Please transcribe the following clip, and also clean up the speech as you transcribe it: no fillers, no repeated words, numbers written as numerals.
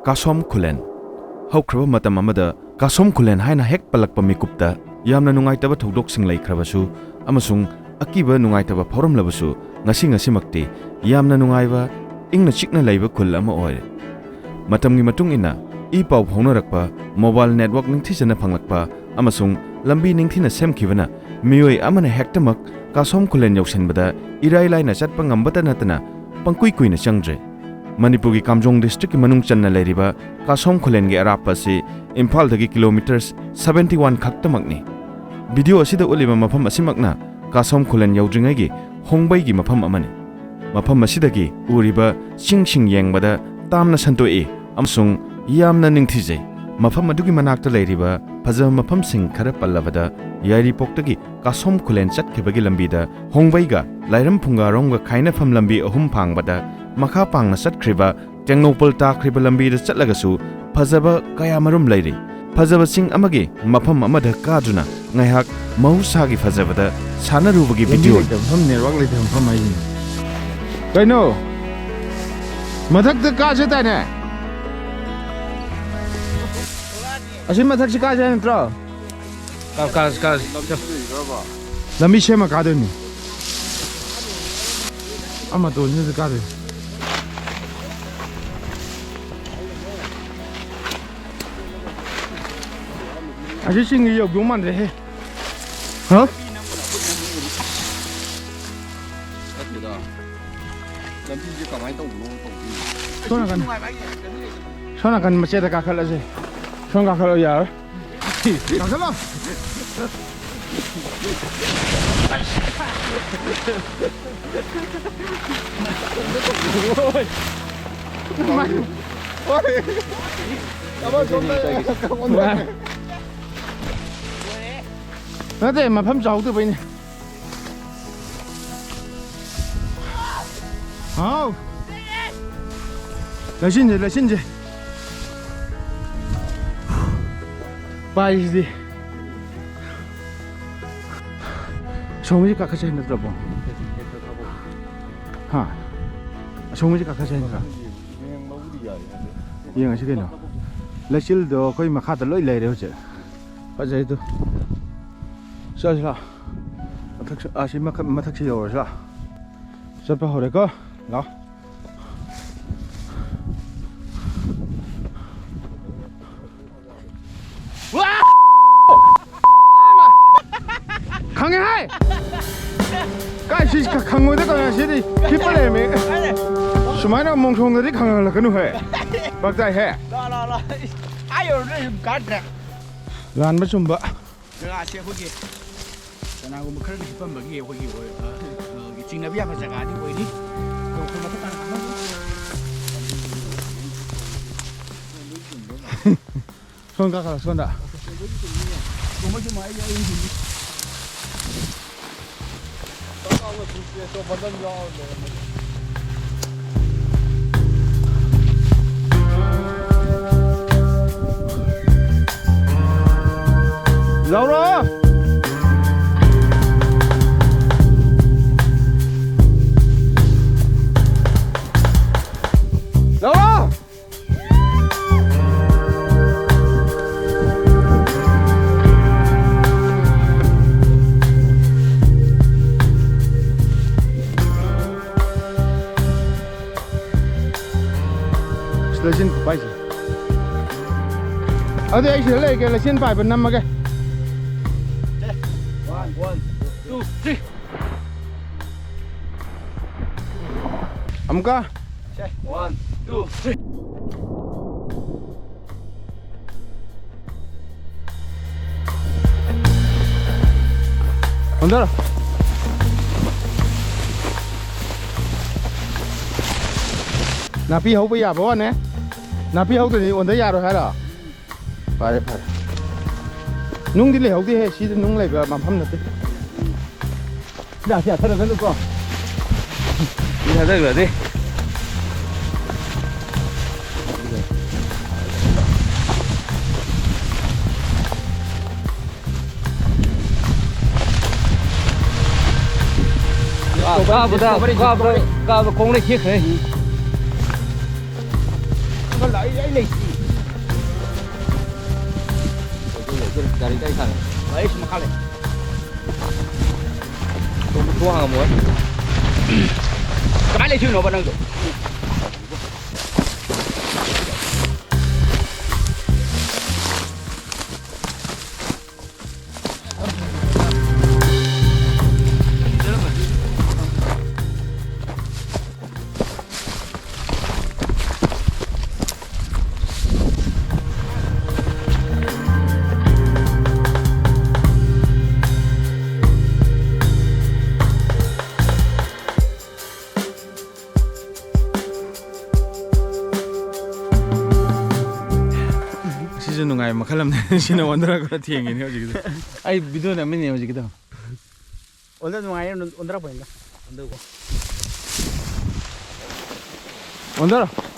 Kasom Kulen Haukraba matam amada Kasom Kulen haina hek palakpa mikupta yamna nungaitaba thodok-sing laikrabasu amasung akiba nungaitaba phoramlabasu ngasi yamna nungaiba ingna chikna laiba khul ama oire matamgi matung ina pau phaunarakpa mobile network ningthisana phanglakpa amasung lambi ningthina semkhibana miyoi amana hektamak Kasom Kulen yausenbada irai laina chatpa ngambata natana pangkui kuina changdre Manipur ki Kamjong district ki manung channa leiriba Kasom Kulen ge arapa si Imphal dagi kilometers 71 khaktamakni video asida uliba mafam asimakna Kasom Kulen yaudringai gi hongbai gi mafam amani mafam asidagi uriba sing yengbada tamna santoi amsung yamna ningthijai mafam adugi manakta leiriba phajam mafam sing khara pallabada yairi poktagi Kasom Kulen chatkibagi lambida hongbai ga lairam phunga rongga khaina pham lambi ahum phangbada makha pangna chatkriba tengnopal takriba lambi da chatlagasu phajaba kaya marum leiri phajaba sing amagi mafam amada kaduna ngaihak mausagi phajabada sanarubagi video pham network le pham ai kaino mathak da ka jeta ne asin mathak se ka jeta ntra ka lambi shema ka de ni ama to ni ka de 아직 생이 여기 오면 돼. 어? 손아간 마치다 가칼라지. 손 가칼로야. 가칼라. Nanti mafam jauh tu begini. Oh,来信去。不好意思，소문이 깎아져 있는 거 봐. 하, 소문이 깎아져 있는 거. 이해가 시겠노? 레실도 거의 막 하다 로이 레이래 어제. 어제도. 是啦，mathak有是吧？这边好的哥，来。哇！강해 하이! 까시 강모데 강아시리 기빨래 미. 수마나 몽송들이 강하려 그노 해. 박자이 해. 라. 아유, 좀 가자. 란 좀 봐. 제가 거기 전화고 뭐 그런 게 뻔 먹이 거기 그 진압이야 가자가 아니 보이니 그 맞다 손 가라 손다 뭐뭐 좀 아이야 Laura! Laura! Là xin bài gì? Ở đây anh lấy cái là xin bài bên năm mà cái. 1, 2, 3. Amka. 1, 2, 3. Ondara. Napi hậu bây giờ bố nè. Napi hậu thì ổn thấy giờ rồi hay là? Phải. Nung đi lấy hậu thì hay xí nung lấy mà hâm được đi. Dạ, thật là rất con. Đi ra đây đi. 가보다 공을 키크해. 이걸 나이야. ai lấy gì dari tay sang lấy mà khai này tua hàng muối cái lấy chưa nó vẫn đang rồi 시즌 농아이 막할람네 시나 원더라고 티행이네 지금. ai video này mới nhiều gì cái đâu 오늘 동아에 온더라 보인다 원더라.